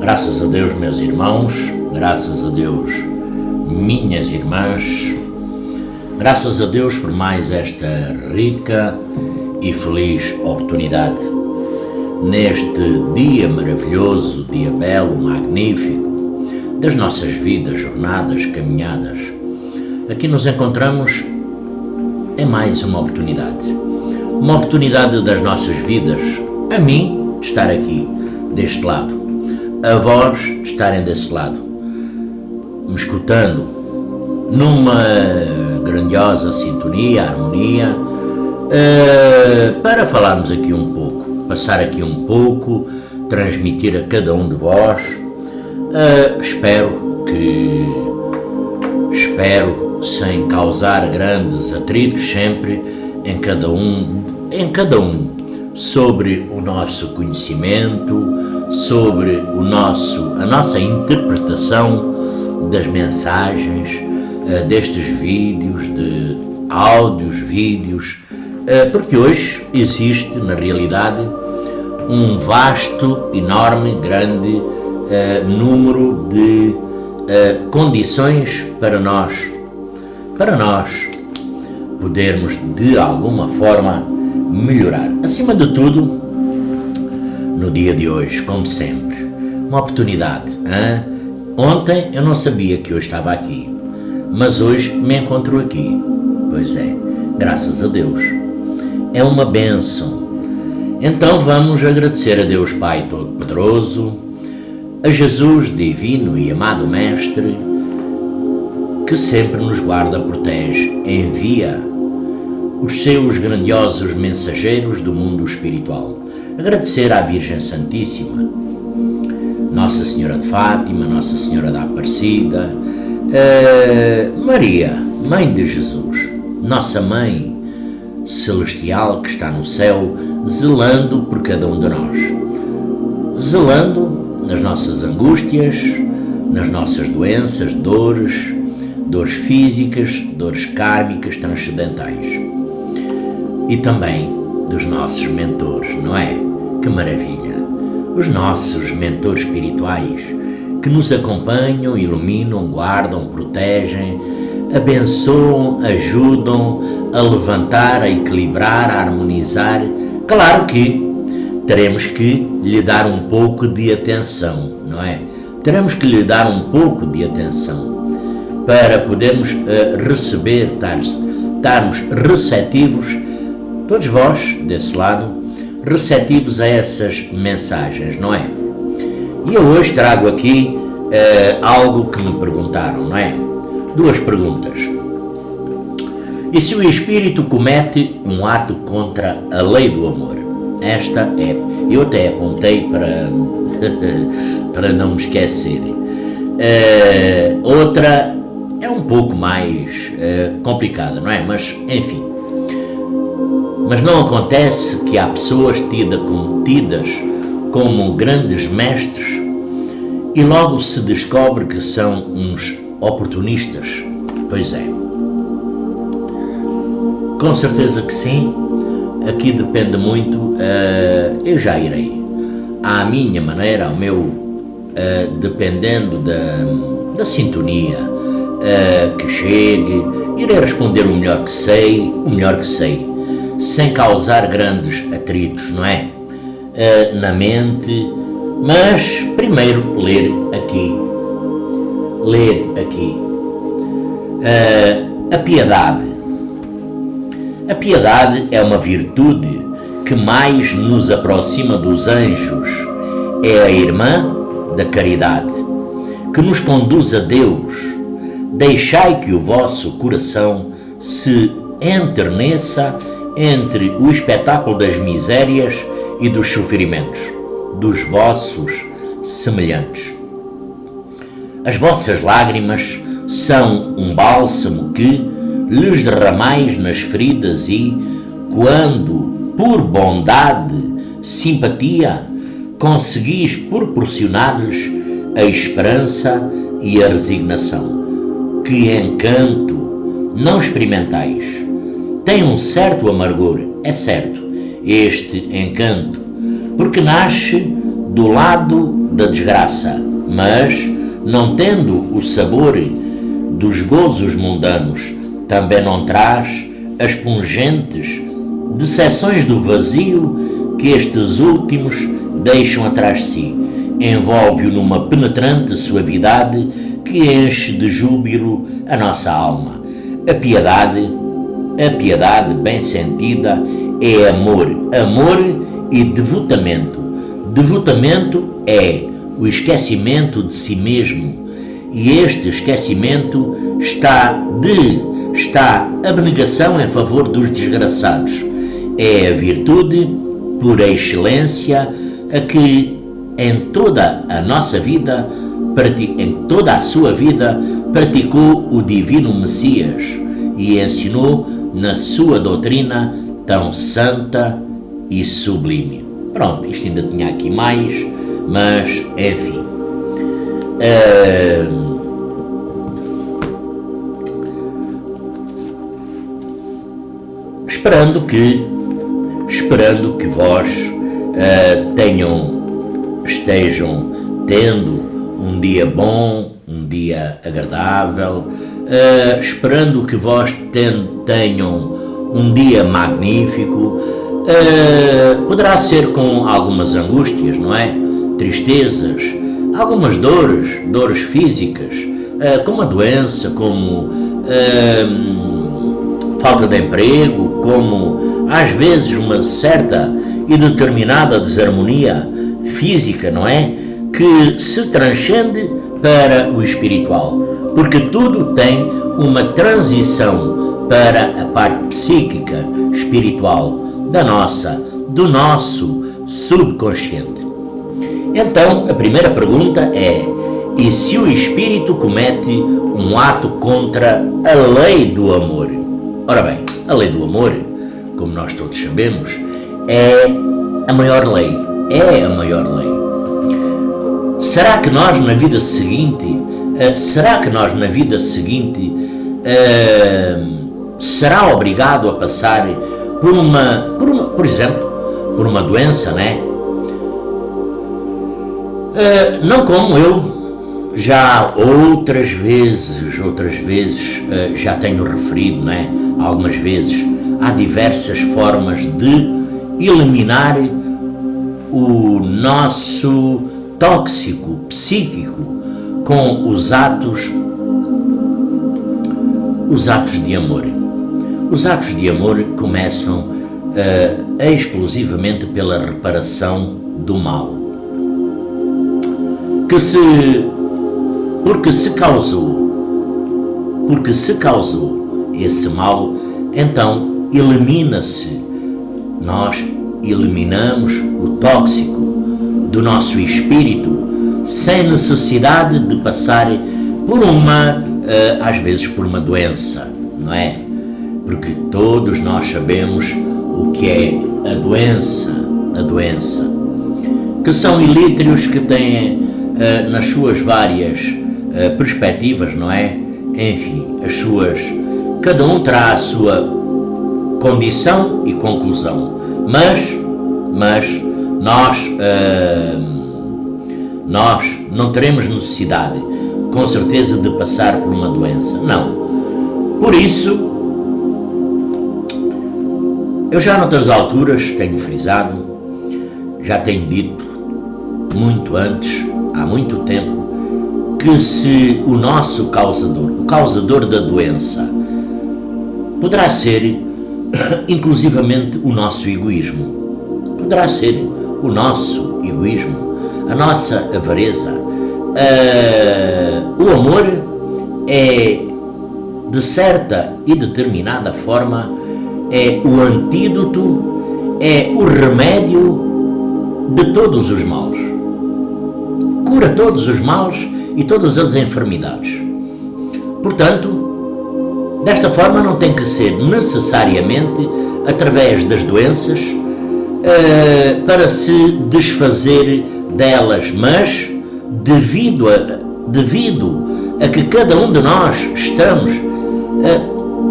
Graças a Deus, meus irmãos, graças a Deus, minhas irmãs, graças a Deus por mais esta rica e feliz oportunidade. Neste dia maravilhoso, dia belo, magnífico, das nossas vidas, jornadas, caminhadas, aqui nos encontramos é mais uma oportunidade das nossas vidas, a mim de estar aqui, deste lado, a vós de estarem desse lado, me escutando numa grandiosa sintonia, harmonia, para falarmos aqui um pouco, passar aqui um pouco, transmitir a cada um de vós, espero sem causar grandes atritos sempre em cada um, sobre o nosso conhecimento, sobre a nossa interpretação das mensagens, destes vídeos, de áudios, vídeos, porque hoje existe, na realidade, um vasto, enorme, grande número de condições para nós podermos, de alguma forma, melhorar. Acima de tudo, no dia de hoje, como sempre, uma oportunidade. Ontem eu não sabia que hoje estava aqui, mas hoje me encontro aqui. Pois é, graças a Deus. É uma bênção. Então vamos agradecer a Deus Pai Todo-Poderoso, a Jesus Divino e Amado Mestre, que sempre nos guarda, protege, envia os seus grandiosos mensageiros do mundo espiritual. Agradecer à Virgem Santíssima, Nossa Senhora de Fátima, Nossa Senhora da Aparecida, Maria, Mãe de Jesus, Nossa Mãe Celestial que está no céu, zelando por cada um de nós, zelando nas nossas angústias, nas nossas doenças, dores físicas, dores kármicas, transcendentais, e também dos nossos mentores, não é? Que maravilha! Os nossos mentores espirituais que nos acompanham, iluminam, guardam, protegem, abençoam, ajudam a levantar, a equilibrar, a harmonizar. Claro que teremos que lhe dar um pouco de atenção, não é? Teremos que lhe dar um pouco de atenção para podermos receber, estarmos receptivos, todos vós desse lado, receptivos a essas mensagens, não é? E eu hoje trago aqui algo que me perguntaram, não é? Duas perguntas. E se o espírito comete um ato contra a lei do amor? Esta é, eu até apontei para não me esquecer. Outra é um pouco mais complicada, não é? Mas, enfim. Mas não acontece que há pessoas tidas como grandes mestres e logo se descobre que são uns oportunistas? Pois é. Com certeza que sim. Aqui depende muito, eu já irei à minha maneira, ao meu, dependendo da sintonia que chegue, irei responder o melhor que sei, sem causar grandes atritos, não é? Na mente, mas primeiro ler aqui. A piedade. A piedade é uma virtude que mais nos aproxima dos anjos. É a irmã da caridade, que nos conduz a Deus. Deixai que o vosso coração se enterneça entre o espetáculo das misérias e dos sofrimentos dos vossos semelhantes. As vossas lágrimas são um bálsamo que lhes derramais nas feridas e, quando, por bondade, simpatia, conseguis proporcionar-lhes a esperança e a resignação. Que encanto não experimentais! Tem um certo amargor, é certo, este encanto, porque nasce do lado da desgraça, mas, não tendo o sabor dos gozos mundanos, também não traz as pungentes decepções do vazio que estes últimos deixam atrás de si. Envolve-o numa penetrante suavidade que enche de júbilo a nossa alma. A piedade bem sentida, é amor e devotamento. Devotamento é o esquecimento de si mesmo, e este esquecimento está abnegação em favor dos desgraçados. É a virtude, por excelência, a que em toda a nossa vida, em toda a sua vida, praticou o divino Messias e ensinou na sua doutrina tão santa e sublime. Pronto, isto ainda tinha aqui mais, mas enfim. Esperando que vós estejam tendo um dia bom, um dia agradável, esperando que vós tenham um dia magnífico. Poderá ser com algumas angústias, não é? Tristezas, algumas dores físicas, como a doença, como falta de emprego, como às vezes uma certa e determinada desarmonia física, não é? Que se transcende para o espiritual, porque tudo tem uma transição para a parte psíquica, espiritual, do nosso subconsciente. Então, a primeira pergunta é: e se o espírito comete um ato contra a lei do amor? Ora bem, a lei do amor, como nós todos sabemos, é a maior lei. Será que nós na vida seguinte, será obrigado a passar por uma doença, né? Não como eu já outras vezes já tenho referido, né? Algumas vezes há diversas formas de eliminar o nosso tóxico psíquico com os atos de amor. Os atos de amor começam exclusivamente pela reparação do mal. Porque se causou esse mal, então elimina-se. Nós eliminamos o tóxico do nosso espírito sem necessidade de passar por às vezes por uma doença, não é? Porque todos nós sabemos o que é a doença, que são ilítrios que têm nas suas várias perspectivas, não é? Enfim, cada um terá a sua condição e conclusão, mas nós não teremos necessidade, com certeza, de passar por uma doença, não. Por isso, eu já noutras alturas tenho frisado, já tenho dito muito antes, há muito tempo, que se o nosso o causador da doença, poderá ser inclusivamente o nosso egoísmo, a nossa avareza. O amor é, de certa e determinada forma, é o antídoto, é o remédio de todos os males. Cura todos os males e todas as enfermidades. Portanto, desta forma não tem que ser necessariamente através das doenças para se desfazer delas, mas devido a que cada um de nós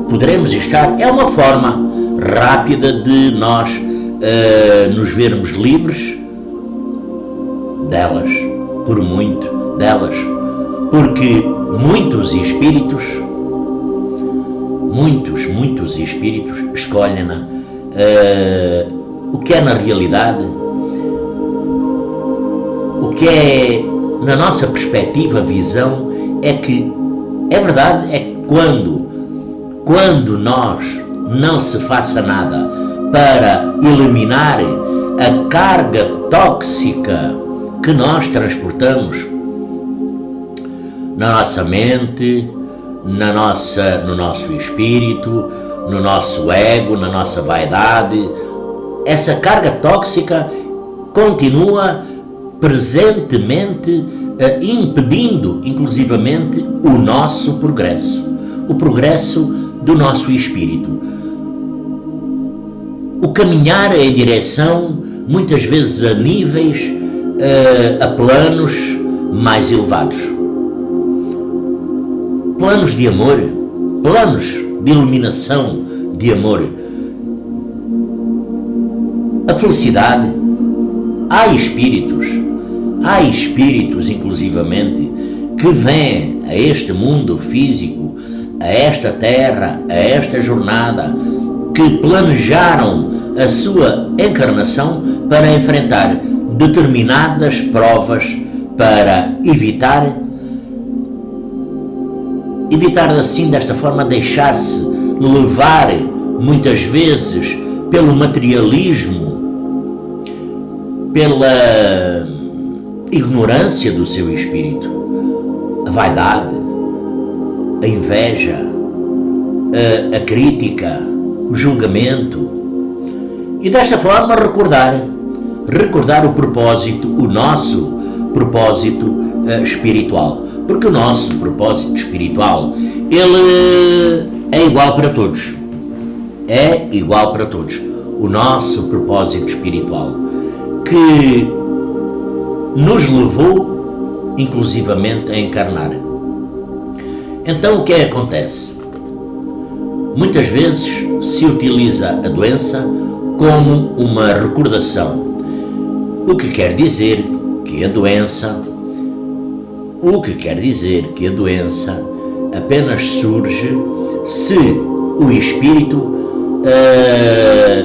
poderemos estar, é uma forma rápida de nós nos vermos livres delas, por muito delas, porque muitos espíritos escolhem o que é na realidade, o que é na nossa perspectiva, visão, é que é verdade, é que quando nós não se faça nada para eliminar a carga tóxica que nós transportamos na nossa mente, no nosso espírito, no nosso ego, na nossa vaidade, essa carga tóxica continua presentemente impedindo, inclusivamente, o nosso progresso, o progresso do nosso espírito. O caminhar em direção, muitas vezes a níveis, a planos mais elevados. Planos de amor, planos de iluminação de amor. A felicidade. Há espíritos inclusivamente, que vêm a este mundo físico, a esta terra, a esta jornada, que planejaram a sua encarnação para enfrentar determinadas provas, para evitar assim, desta forma, deixar-se levar muitas vezes pelo materialismo, pela ignorância do seu espírito, a vaidade, a inveja, a crítica, o julgamento, e desta forma recordar o propósito, o nosso propósito espiritual, porque o nosso propósito espiritual, ele é igual para todos, o nosso propósito espiritual, que nos levou inclusivamente a encarnar. Então o que é que acontece? Muitas vezes se utiliza a doença como uma recordação, o que quer dizer que a doença apenas surge se o espírito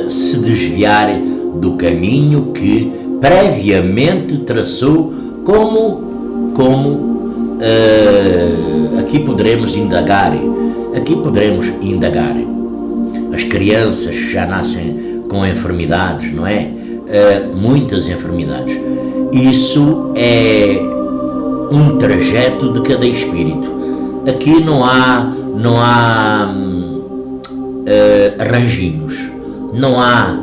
se desviar do caminho que previamente traçou, como aqui poderemos indagar. As crianças já nascem com enfermidades, não é? Muitas enfermidades. Isso é um trajeto de cada espírito. Aqui não há arranjinhos, não há.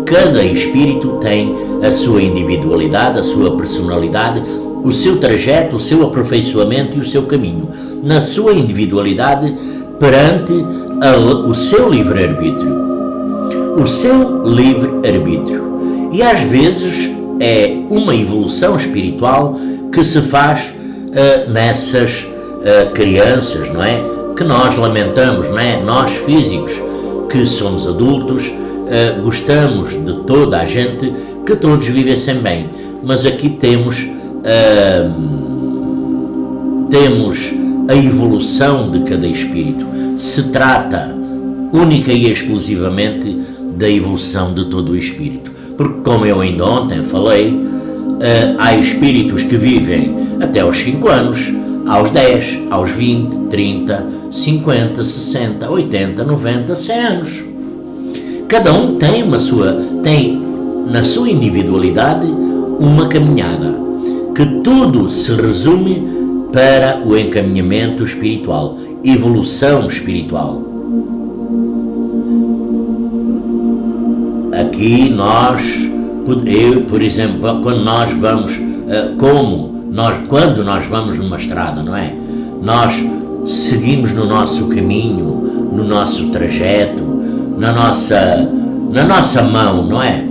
Cada espírito tem a sua individualidade, a sua personalidade, o seu trajeto, o seu aperfeiçoamento e o seu caminho, na sua individualidade, perante o seu livre-arbítrio. E às vezes é uma evolução espiritual que se faz nessas crianças, não é? Que nós lamentamos, não é? Nós físicos que somos adultos, gostamos de toda a gente, que todos vivessem bem, mas aqui temos a evolução de cada espírito. Se trata única e exclusivamente da evolução de todo o espírito, porque, como eu ainda ontem falei, há espíritos que vivem até aos 5 anos, aos 10, aos 20, 30, 50, 60, 80, 90, 100 anos. Cada um tem na sua individualidade uma caminhada, que tudo se resume para o encaminhamento espiritual, evolução espiritual. Aqui por exemplo, quando nós vamos numa estrada, não é? Nós seguimos no nosso caminho, no nosso trajeto, na nossa mão, não é?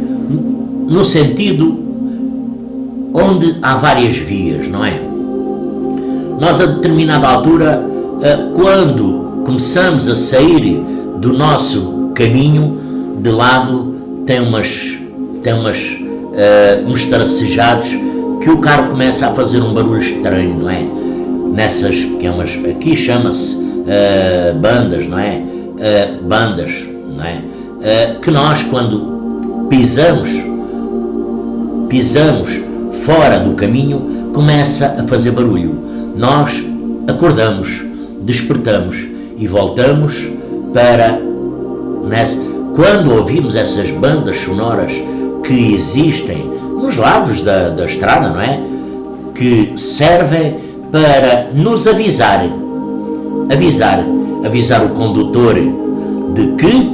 No sentido onde há várias vias, não é? Nós, a determinada altura, quando começamos a sair do nosso caminho, de lado tem uns tracejados que o carro começa a fazer um barulho estranho, não é? Nessas, que é umas, aqui chama-se bandas, não é? Bandas, não é? Que nós, quando pisamos fora do caminho, começa a fazer barulho. Nós acordamos, despertamos e voltamos para... Quando ouvimos essas bandas sonoras que existem nos lados da estrada, não é? Que servem para nos avisar o condutor de que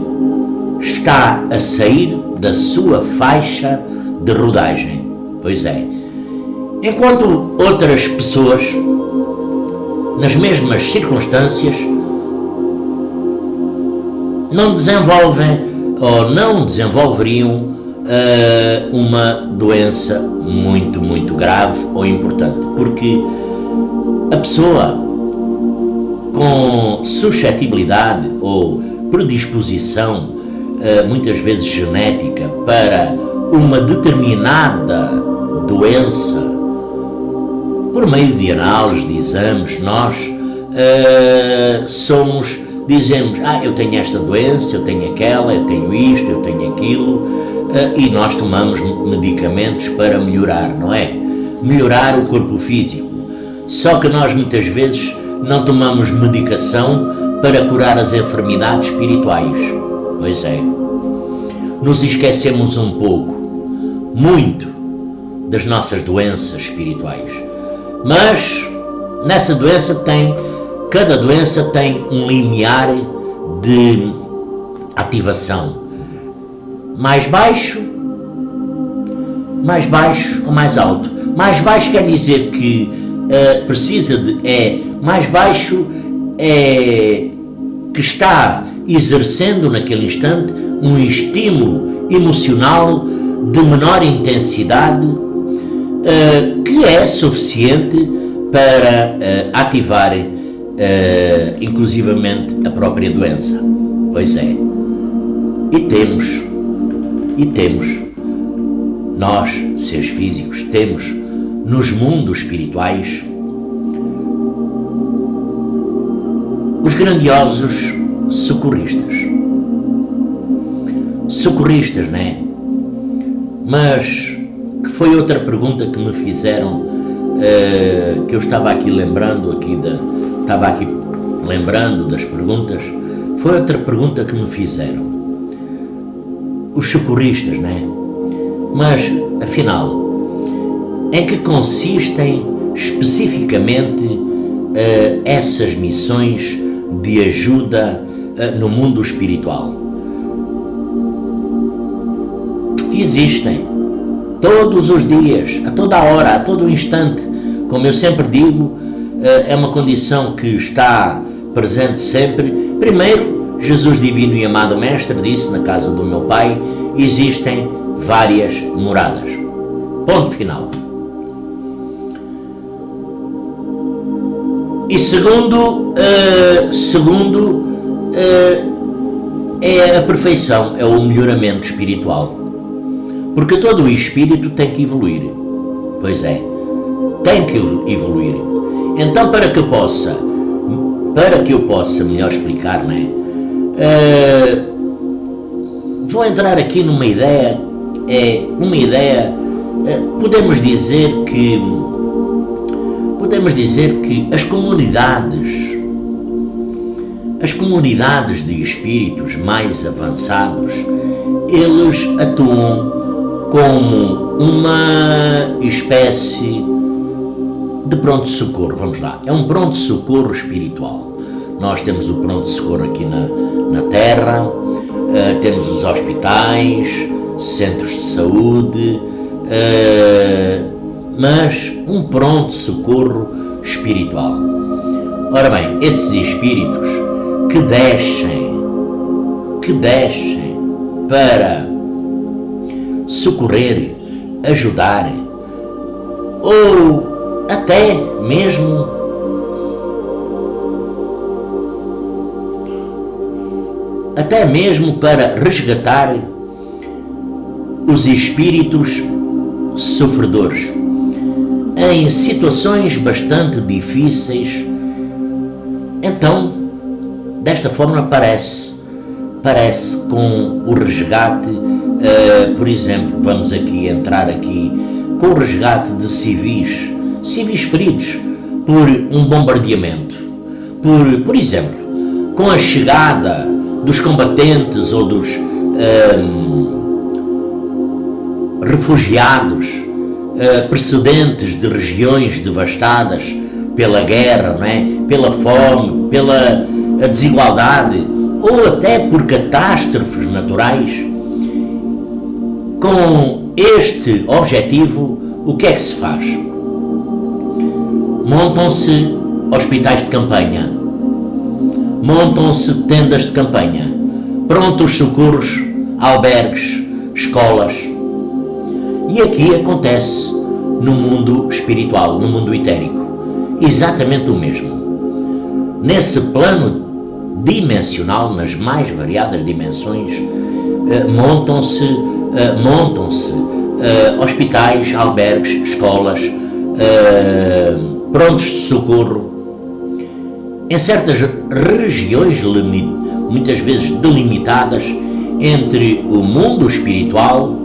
está a sair da sua faixa de rodagem. Pois é. Enquanto outras pessoas, nas mesmas circunstâncias, não desenvolvem ou não desenvolveriam uma doença muito, muito grave ou importante, porque a pessoa com suscetibilidade ou predisposição, muitas vezes genética, para uma determinada doença, por meio de análise, de exames, nós dizemos, eu tenho esta doença, eu tenho aquela, eu tenho isto, eu tenho aquilo, e nós tomamos medicamentos para melhorar, não é? Melhorar o corpo físico. Só que nós muitas vezes não tomamos medicação para curar as enfermidades espirituais. Pois é. Nos esquecemos um pouco, muito, das nossas doenças espirituais. Mas nessa doença cada doença tem um limiar de ativação. Mais baixo ou mais alto. Mais baixo quer dizer que mais baixo é que está exercendo naquele instante um estímulo emocional de menor intensidade que é suficiente para ativar inclusivamente a própria doença. Pois é. E temos, nós, seres físicos, temos nos mundos espirituais os grandiosos socorristas. Socorristas, não é? Mas que foi outra pergunta que me fizeram, que eu estava aqui lembrando das perguntas. Foi outra pergunta que me fizeram. Os socorristas, não é? Mas, afinal, em que consistem especificamente essas missões de ajuda no mundo espiritual? Porque existem todos os dias, a toda a hora, a todo o instante. Como eu sempre digo, é uma condição que está presente sempre. Primeiro, Jesus divino e amado Mestre disse: na casa do meu Pai existem várias moradas. Ponto final. E segundo, é a perfeição, é o melhoramento espiritual. Porque todo o espírito tem que evoluir. Pois é, tem que evoluir. Então, para que eu possa melhor explicar, não é? Vou entrar aqui numa ideia, podemos dizer que as comunidades de espíritos mais avançados, eles atuam como uma espécie de pronto-socorro. Vamos lá, é um pronto-socorro espiritual. Nós temos o pronto-socorro aqui na Terra, temos os hospitais, centros de saúde, mas um pronto-socorro espiritual. Ora bem, esses espíritos que descem para socorrer, ajudar, ou até mesmo para resgatar os espíritos sofredores. em situações bastante difíceis. Então, desta forma parece com o resgate, por exemplo, vamos aqui entrar aqui com o resgate de civis feridos por um bombardeamento, por exemplo, com a chegada dos combatentes ou dos refugiados precedentes de regiões devastadas pela guerra, não é? Pela fome, pela desigualdade ou até por catástrofes naturais. Com este objetivo, o que é que se faz? Montam-se hospitais de campanha, montam-se tendas de campanha, prontos socorros, albergues, escolas. E aqui acontece no mundo espiritual, no mundo etérico, exatamente o mesmo. Nesse plano dimensional, nas mais variadas dimensões, montam-se hospitais, albergues, escolas, prontos de socorro, em certas regiões muitas vezes delimitadas entre o mundo espiritual,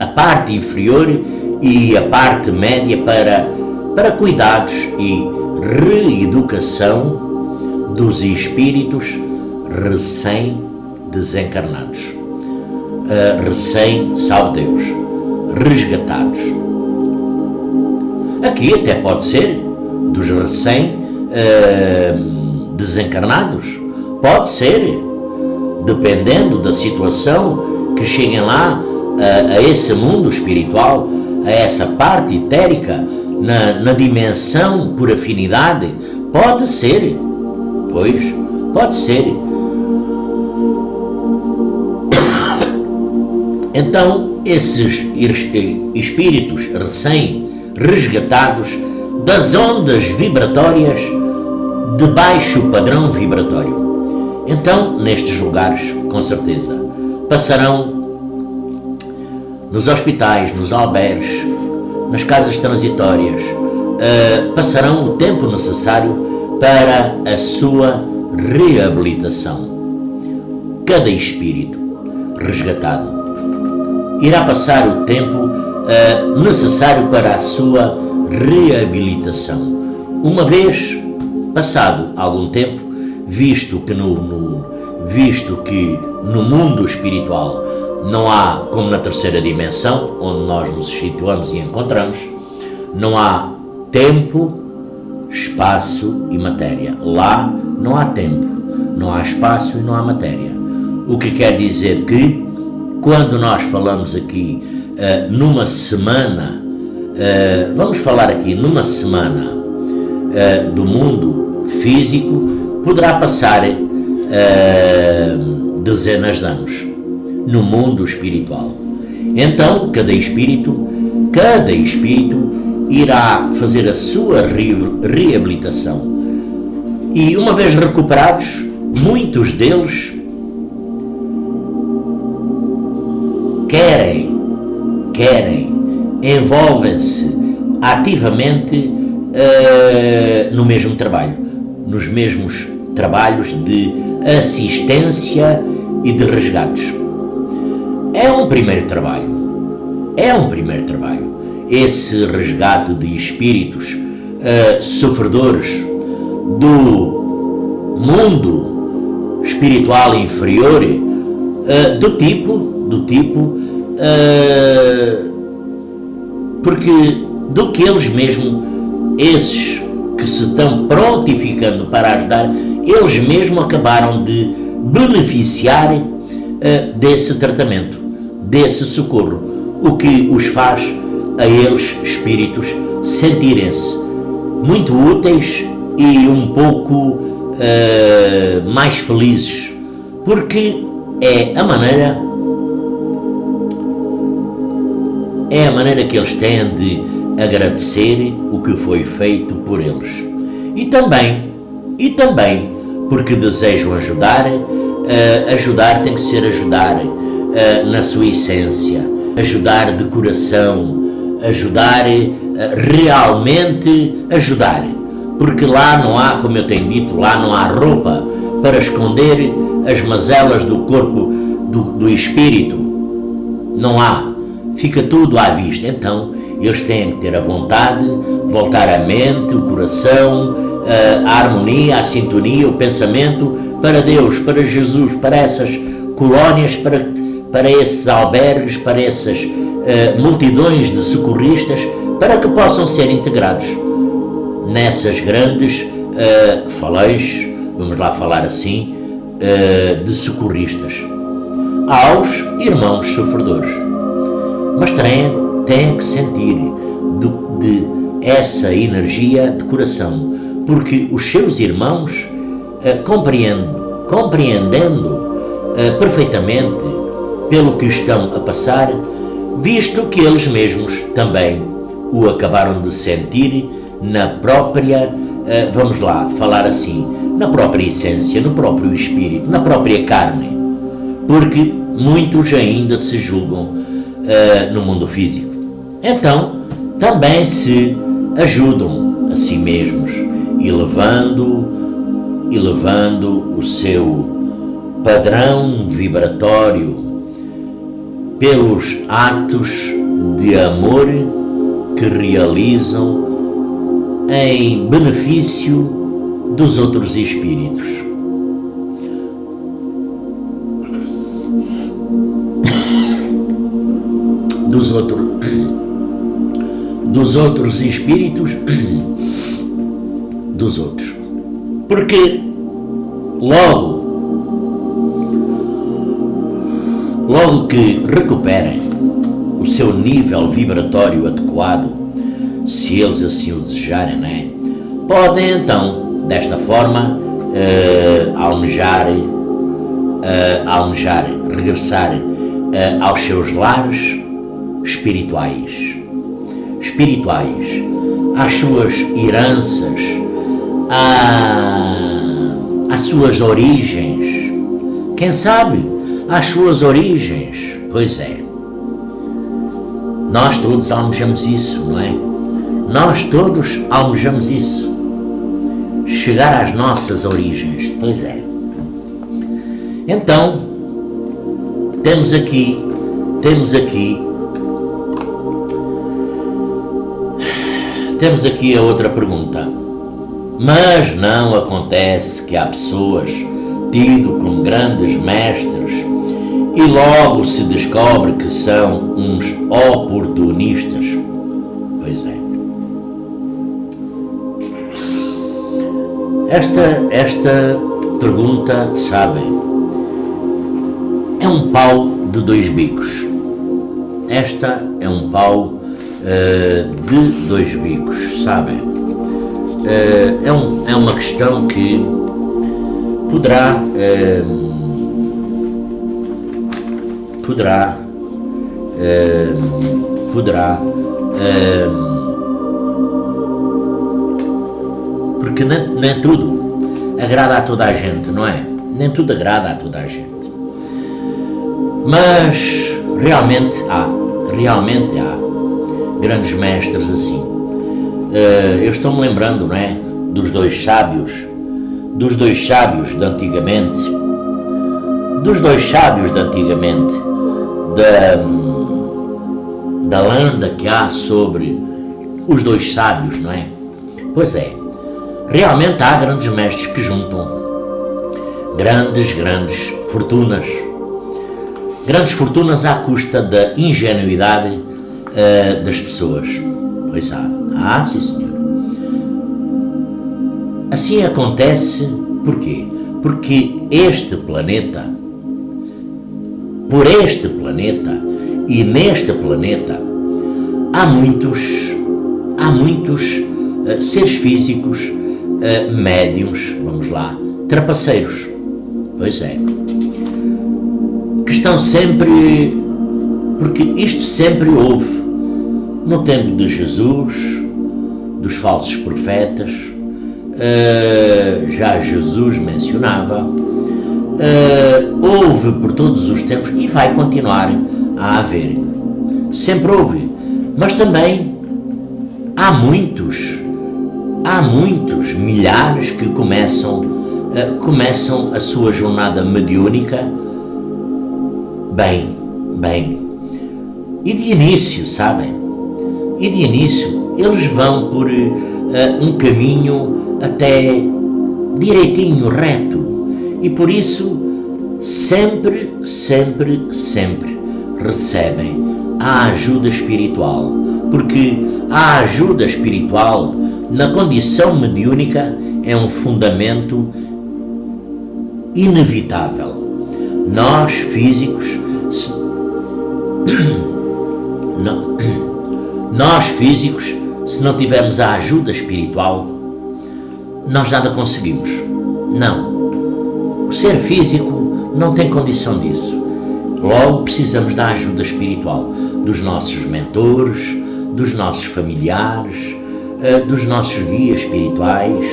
a parte inferior e a parte média para cuidados e reeducação dos espíritos recém-desencarnados, salve Deus, resgatados. Aqui até pode ser dos recém-desencarnados, pode ser, dependendo da situação, que cheguem lá a esse mundo espiritual, a essa parte etérica, na dimensão por afinidade. Pode ser, pois, pode ser. Então, esses espíritos recém-resgatados das ondas vibratórias de baixo padrão vibratório, então, nestes lugares, com certeza, passarão nos hospitais, nos albergues, nas casas transitórias, passarão o tempo necessário para a sua reabilitação. Cada espírito resgatado irá passar o tempo necessário para a sua reabilitação. Uma vez passado algum tempo, visto que no mundo espiritual não há, como na terceira dimensão, onde nós nos situamos e encontramos, não há tempo, espaço e matéria. Lá não há tempo, não há espaço e não há matéria. O que quer dizer que, quando nós falamos aqui numa semana, vamos falar aqui numa semana do mundo físico, poderá passar dezenas de anos no mundo espiritual. Então, cada espírito irá fazer a sua reabilitação. E uma vez recuperados, muitos deles querem, envolvem-se ativamente no mesmo trabalho, nos mesmos trabalhos de assistência e de resgates. É um primeiro trabalho. Esse resgate de espíritos sofredores do mundo espiritual inferior, do tipo porque do que eles mesmos, esses que se estão prontificando para ajudar, eles mesmos acabaram de beneficiar desse tratamento, desse socorro, o que os faz a eles, espíritos, sentirem-se muito úteis e um pouco mais felizes, porque é a maneira que eles têm de agradecer o que foi feito por eles. E também porque desejam ajudar. Ajudar tem que ser ajudar na sua essência, ajudar de coração, ajudar, realmente ajudar, porque lá não há, como eu tenho dito, lá não há roupa para esconder as mazelas do corpo, do espírito, não há, fica tudo à vista. Então eles têm que ter a vontade, voltar a mente, o coração, a harmonia, a sintonia, o pensamento para Deus, para Jesus, para essas colónias, para esses albergues, para essas multidões de socorristas, para que possam ser integrados nessas grandes faleios, vamos lá falar assim, de socorristas, aos irmãos sofredores. Mas têm que sentir de essa energia de coração, porque os seus irmãos, compreendendo perfeitamente pelo que estão a passar, visto que eles mesmos também o acabaram de sentir na própria, vamos lá falar assim, na própria essência, no próprio espírito, na própria carne, porque muitos ainda se julgam no mundo físico. Então também se ajudam a si mesmos, elevando o seu padrão vibratório pelos atos de amor que realizam em benefício dos outros espíritos. Dos outros espíritos, dos outros. Porque logo que recuperem o seu nível vibratório adequado, se eles assim o desejarem, não é? Podem então, desta forma, almejar, regressar aos seus lares espirituais, às suas heranças, às suas origens, quem sabe, às suas origens. Pois é, nós todos almejamos isso, não é? Nós todos almejamos isso, chegar às nossas origens. Pois é. Então temos aqui a outra pergunta. Mas não acontece que há pessoas tido como grandes mestres e logo se descobre que são uns oportunistas? Pois é. Esta pergunta, sabem, é um pau de dois bicos. Esta é um pau de dois bicos, sabem? É uma questão que poderá porque nem tudo agrada a toda a gente, não é? Nem tudo agrada a toda a gente. Mas realmente há grandes mestres assim. Eu estou-me lembrando, não é? Dos dois sábios de antigamente, da lenda que há sobre os dois sábios, não é? Pois é, realmente há grandes mestres que juntam grandes fortunas à custa da ingenuidade das pessoas. Pois há, sim senhor. Assim acontece, porquê? Porque por este planeta e neste planeta há muitos seres físicos, médiuns, vamos lá, trapaceiros, pois é, que estão sempre, porque isto sempre houve, no tempo de Jesus, dos falsos profetas, já Jesus mencionava, houve por todos os tempos e vai continuar a haver. Sempre houve. Mas também há muitos, milhares que começam a sua jornada mediúnica bem. E de início, sabem? E de início eles vão por um caminho até direitinho, reto. E por isso sempre recebem a ajuda espiritual. Porque a ajuda espiritual na condição mediúnica é um fundamento inevitável. Nós físicos, se não tivermos a ajuda espiritual, nós nada conseguimos. Não. O ser físico não tem condição disso. Logo precisamos da ajuda espiritual dos nossos mentores, dos nossos familiares, dos nossos guias espirituais,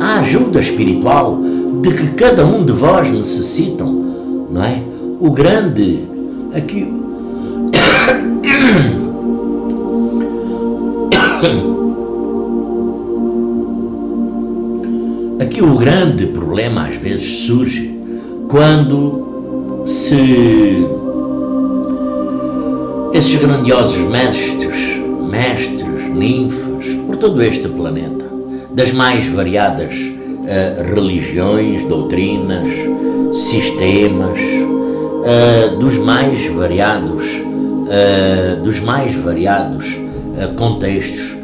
a ajuda espiritual de que cada um de vós necessitam, não é? O grande, aqui, aqui o grande problema às vezes surge quando esses grandiosos mestres, ninfas, por todo este planeta, das mais variadas religiões, doutrinas, sistemas, dos mais variados contextos,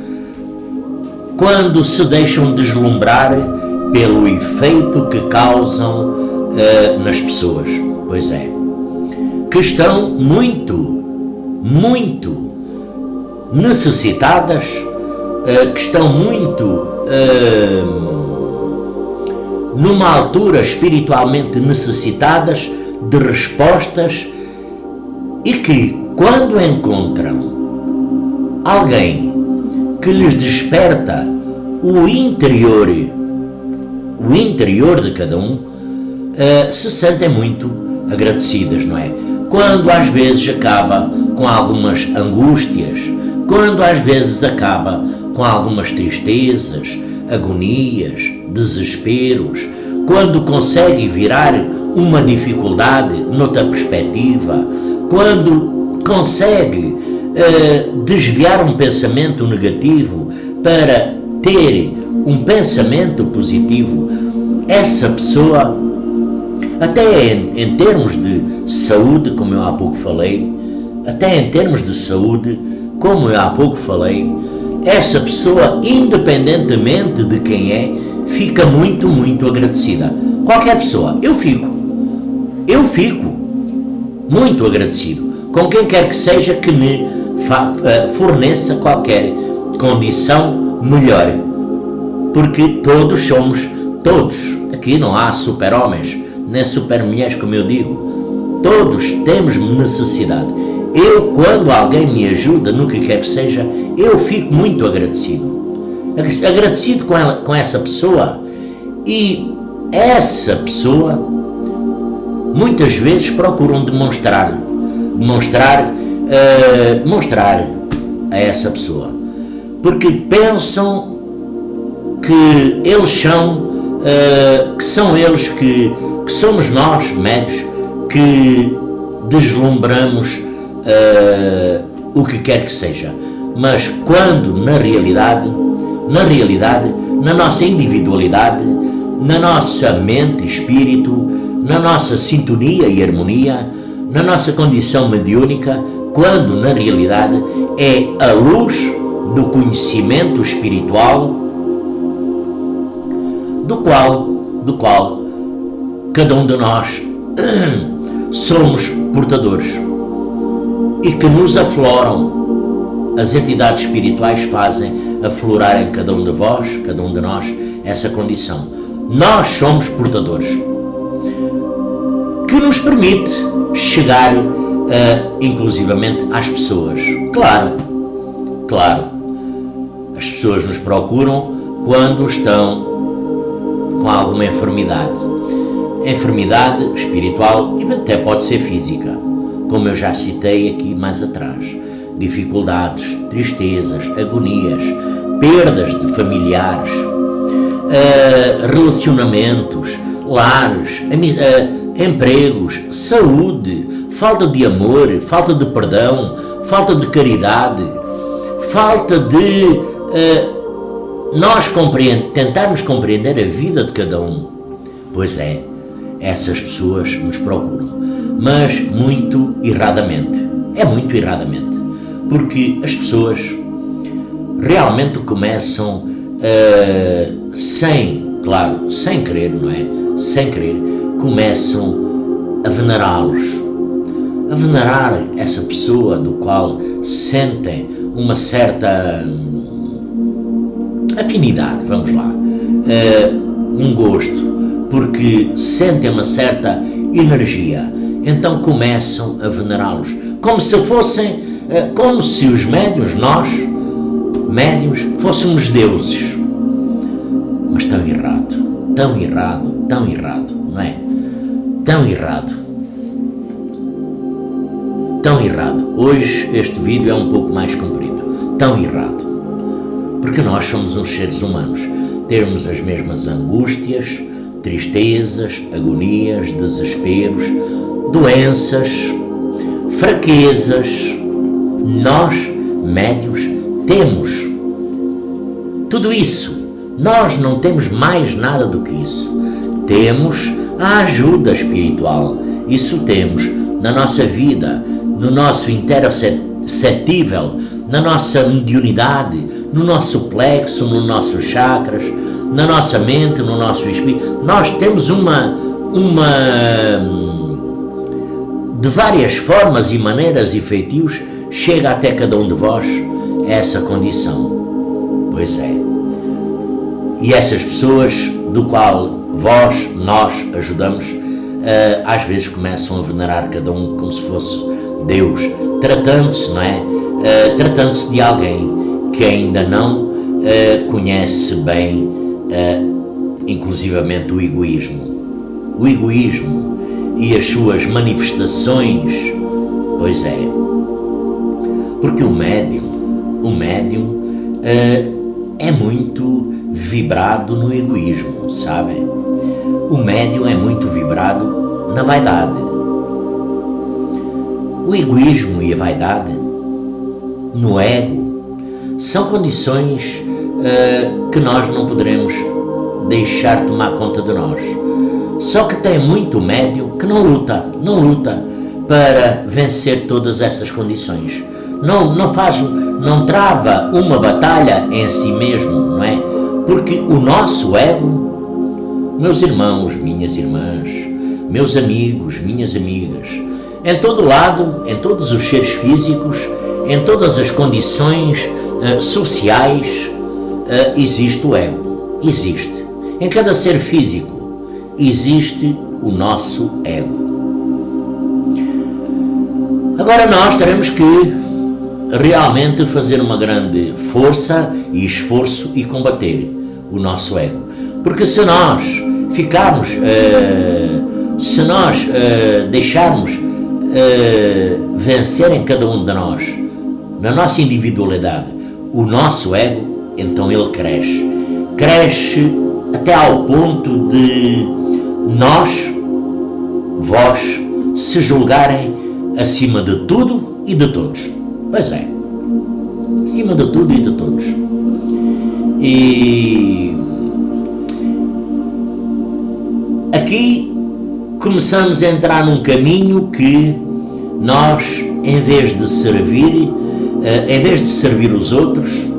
quando se deixam deslumbrar pelo efeito que causam nas pessoas, pois é, que estão muito necessitadas, que estão muito numa altura espiritualmente necessitadas de respostas, e que quando encontram alguém que lhes desperta o interior de cada um, se sentem muito agradecidas, não é? Quando às vezes acaba com algumas angústias, quando às vezes acaba com algumas tristezas, agonias, desesperos, quando consegue virar uma dificuldade noutra perspectiva, quando consegue desviar um pensamento negativo para ter um pensamento positivo, essa pessoa, até em termos de saúde, como eu há pouco falei, essa pessoa, independentemente de quem é, fica muito agradecida. Qualquer pessoa, eu fico muito agradecido com quem quer que seja que me forneça qualquer condição melhor, porque todos, aqui não há super-homens nem super-mulheres, como eu digo, todos temos necessidade. Eu, quando alguém me ajuda no que quer que seja, eu fico muito agradecido com essa pessoa, e essa pessoa muitas vezes procuram demonstrar a essa pessoa, porque pensam que eles que somos nós, médios, que deslumbramos o que quer que seja. Mas quando na realidade, na nossa individualidade, na nossa mente e espírito, na nossa sintonia e harmonia, na nossa condição mediúnica, quando na realidade é a luz do conhecimento espiritual do qual cada um de nós somos portadores, e que nos afloram, as entidades espirituais fazem aflorar em cada um de vós, cada um de nós, essa condição. Nós somos portadores, que nos permite chegar inclusivamente às pessoas. Claro, as pessoas nos procuram quando estão com alguma enfermidade, enfermidade espiritual e até pode ser física, como eu já citei aqui mais atrás. Dificuldades, tristezas, agonias, perdas de familiares, relacionamentos, lares, empregos, saúde, falta de amor, falta de perdão, falta de caridade, falta de nós tentarmos compreender a vida de cada um. Pois é, essas pessoas nos procuram, mas muito erradamente. É muito erradamente, porque as pessoas realmente começam sem querer, não é? Sem querer, começam a venerá-los, a venerar essa pessoa do qual sentem uma certa afinidade, vamos lá, um gosto, porque sentem uma certa energia, então começam a venerá-los, como se fossem, como se os médiuns, nós, médiuns, fôssemos deuses. Mas tão errado, não é? Tão errado. Hoje este vídeo é um pouco mais comprido. Tão errado. Porque nós somos uns seres humanos. Temos as mesmas angústias, tristezas, agonias, desesperos, doenças, fraquezas. Nós, médiuns, temos tudo isso. Nós não temos mais nada do que isso. Temos a ajuda espiritual. Isso temos na nossa vida, no nosso interoceptível, na nossa mediunidade, no nosso plexo, nos nossos chakras, na nossa mente, no nosso espírito. Nós temos de várias formas e maneiras e feitios, chega até cada um de vós essa condição. Pois é. E essas pessoas do qual nós ajudamos, às vezes começam a venerar cada um como se fosse Deus, tratando-se, não é? Tratando-se de alguém que ainda não conhece bem, inclusivamente, o egoísmo e as suas manifestações. Pois é, porque o médium é muito vibrado no egoísmo, sabem? O médium é muito vibrado na vaidade. O egoísmo e a vaidade no ego são condições que nós não poderemos deixar tomar conta de nós. Só que tem muito médium que não luta para vencer todas essas condições. Não trava uma batalha em si mesmo, não é? Porque o nosso ego, meus irmãos, minhas irmãs, meus amigos, minhas amigas, em todo lado, em todos os seres físicos, em todas as condições sociais, existe o ego. Existe. Em cada ser físico existe o nosso ego. Agora nós teremos que realmente fazer uma grande força e esforço e combater o nosso ego. Porque se nós deixarmos vencer em cada um de nós, na nossa individualidade, o nosso ego, então ele cresce até ao ponto de vós, se julgarem acima de tudo e de todos. Pois é, acima de tudo e de todos. E aqui começamos a entrar num caminho que nós, em vez de servir os outros,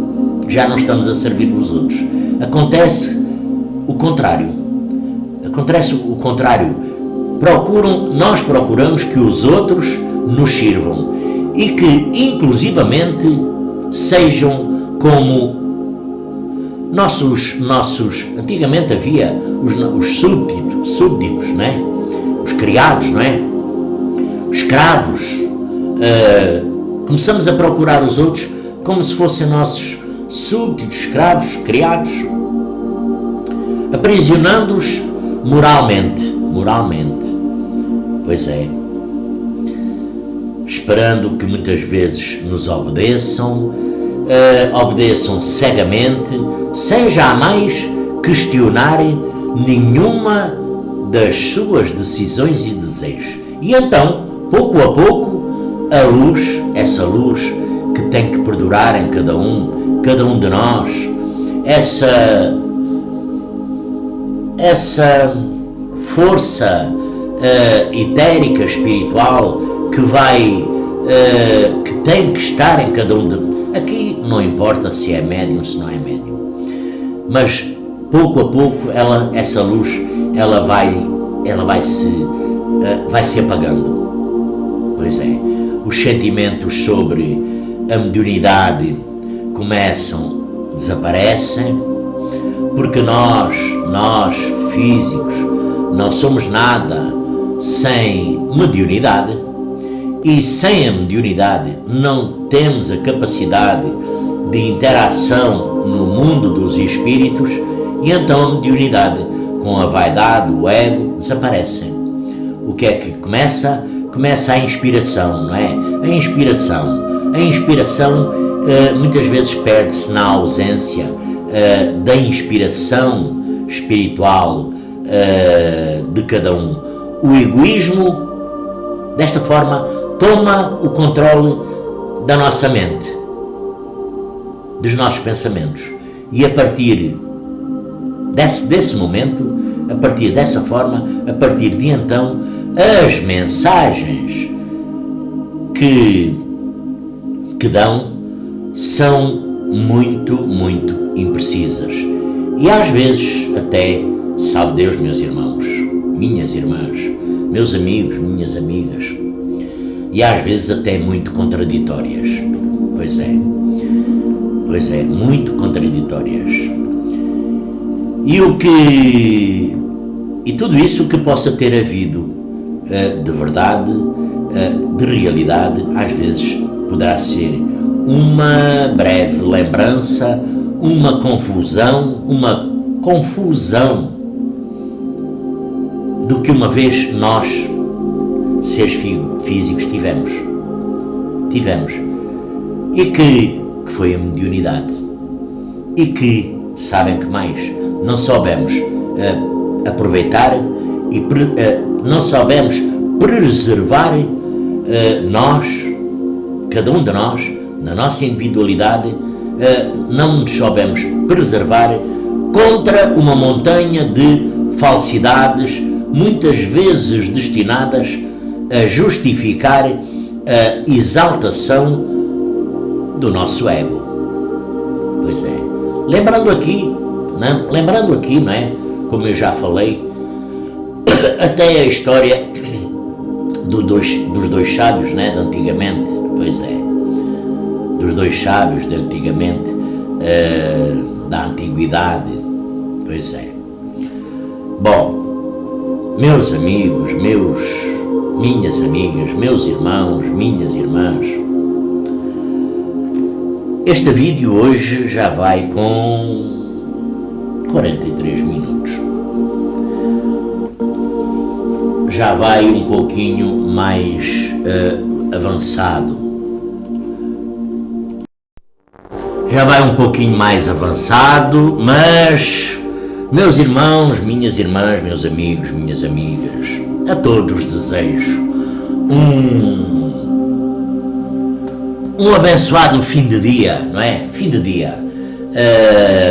já não estamos a servir os outros. Acontece o contrário. Nós procuramos que os outros nos sirvam e que, inclusivamente, sejam como nossos antigamente havia os súbditos, não é? Os criados, não é? Escravos. Começamos a procurar os outros como se fossem nossos súbditos, escravos, criados, aprisionando-os moralmente, moralmente. Pois é. Esperando que muitas vezes nos obedeçam, obedeçam cegamente, sem jamais questionarem nenhuma das suas decisões e desejos. E então, pouco a pouco, a luz, essa luz que tem que perdurar em cada um de nós, essa força etérica, espiritual, que tem que estar em cada um de nós. Aqui não importa se é médium, se não é médium, mas pouco a pouco essa luz vai se apagando. Pois é, os sentimentos sobre a mediunidade desaparecem, porque nós físicos não somos nada sem mediunidade, e sem a mediunidade não temos a capacidade de interação no mundo dos espíritos, e então a mediunidade, com a vaidade, o ego, desaparecem. O que é que começa? Começa a inspiração, não é? A inspiração muitas vezes perde-se na ausência da inspiração espiritual de cada um. O egoísmo, desta forma, toma o controle da nossa mente, dos nossos pensamentos, e a partir desse momento, a partir dessa forma, a partir de então, as mensagens que dão são muito, muito imprecisas, e às vezes até, salve Deus, meus irmãos, minhas irmãs, meus amigos, minhas amigas, e às vezes até muito contraditórias. Pois é, muito contraditórias. E tudo isso que possa ter havido de verdade, de realidade, às vezes poderá ser uma breve lembrança, uma confusão do que uma vez nós, seres físicos, tivemos, e que foi a mediunidade, e que, sabem que mais, não soubemos aproveitar e não soubemos preservar nós, cada um de nós, na nossa individualidade, não nos soubemos preservar contra uma montanha de falsidades, muitas vezes destinadas a justificar a exaltação do nosso ego. Pois é, lembrando aqui, não é? Como eu já falei, até a história dos dois sábios, né, de antigamente. Pois é, dos dois sábios de antigamente, da antiguidade. Pois é. Bom, meus amigos, minhas amigas, meus irmãos, minhas irmãs, este vídeo hoje já vai com 43 minutos. Já vai um pouquinho mais avançado. Mas, meus irmãos, minhas irmãs, meus amigos, minhas amigas, a todos desejo um abençoado fim de dia, não é? Fim de dia.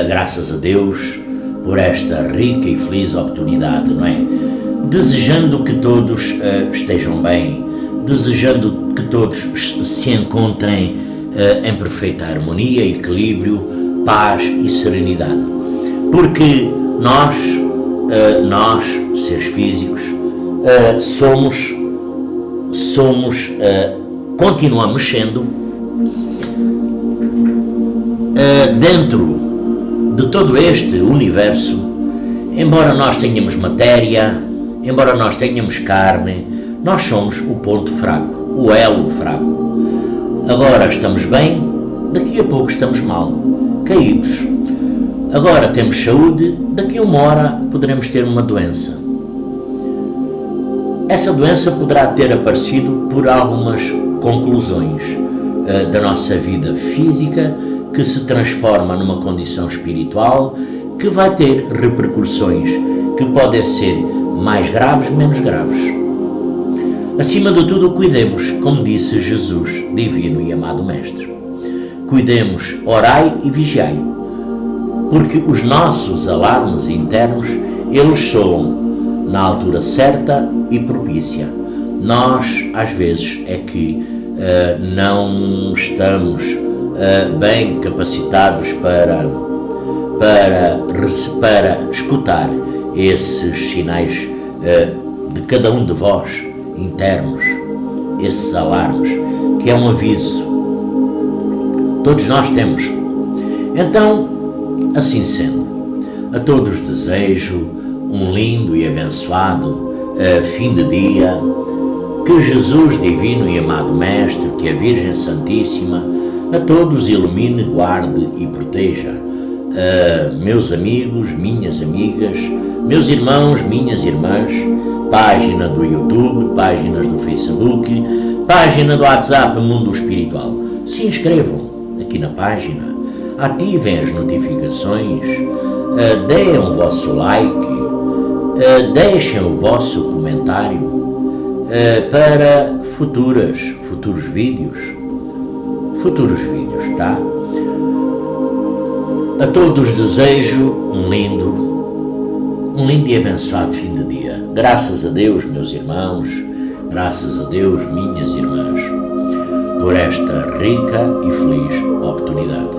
Graças a Deus por esta rica e feliz oportunidade, não é? Desejando que todos estejam bem, desejando que todos se encontrem em perfeita harmonia, equilíbrio, paz e serenidade. Porque nós, seres físicos, continuamos sendo, dentro de todo este universo, embora nós tenhamos matéria, embora nós tenhamos carne, nós somos o ponto fraco, o elo fraco. Agora estamos bem, daqui a pouco estamos mal, caídos. Agora temos saúde, daqui a uma hora poderemos ter uma doença. Essa doença poderá ter aparecido por algumas conclusões da nossa vida física, que se transforma numa condição espiritual, que vai ter repercussões que podem ser mais graves, menos graves. Acima de tudo, cuidemos, como disse Jesus, divino e amado Mestre. Cuidemos, orai e vigiai, porque os nossos alarmes internos, eles soam na altura certa e propícia. Nós, às vezes, é que não estamos bem capacitados para escutar esses sinais de cada um de vós internos, esses alarmes, que é um aviso. Todos nós temos. Então, assim sendo, a todos desejo um lindo e abençoado fim de dia, que Jesus divino e amado Mestre, que a Virgem Santíssima a todos ilumine, guarde e proteja. Meus amigos, minhas amigas, meus irmãos, minhas irmãs, página do YouTube, páginas do Facebook, página do WhatsApp Mundo Espiritual. Se inscrevam aqui na página, ativem as notificações, deem o vosso like, deixem o vosso comentário para futuros vídeos, tá? A todos desejo um lindo e abençoado fim de dia. Graças a Deus, meus irmãos, graças a Deus, minhas irmãs, por esta rica e feliz oportunidade.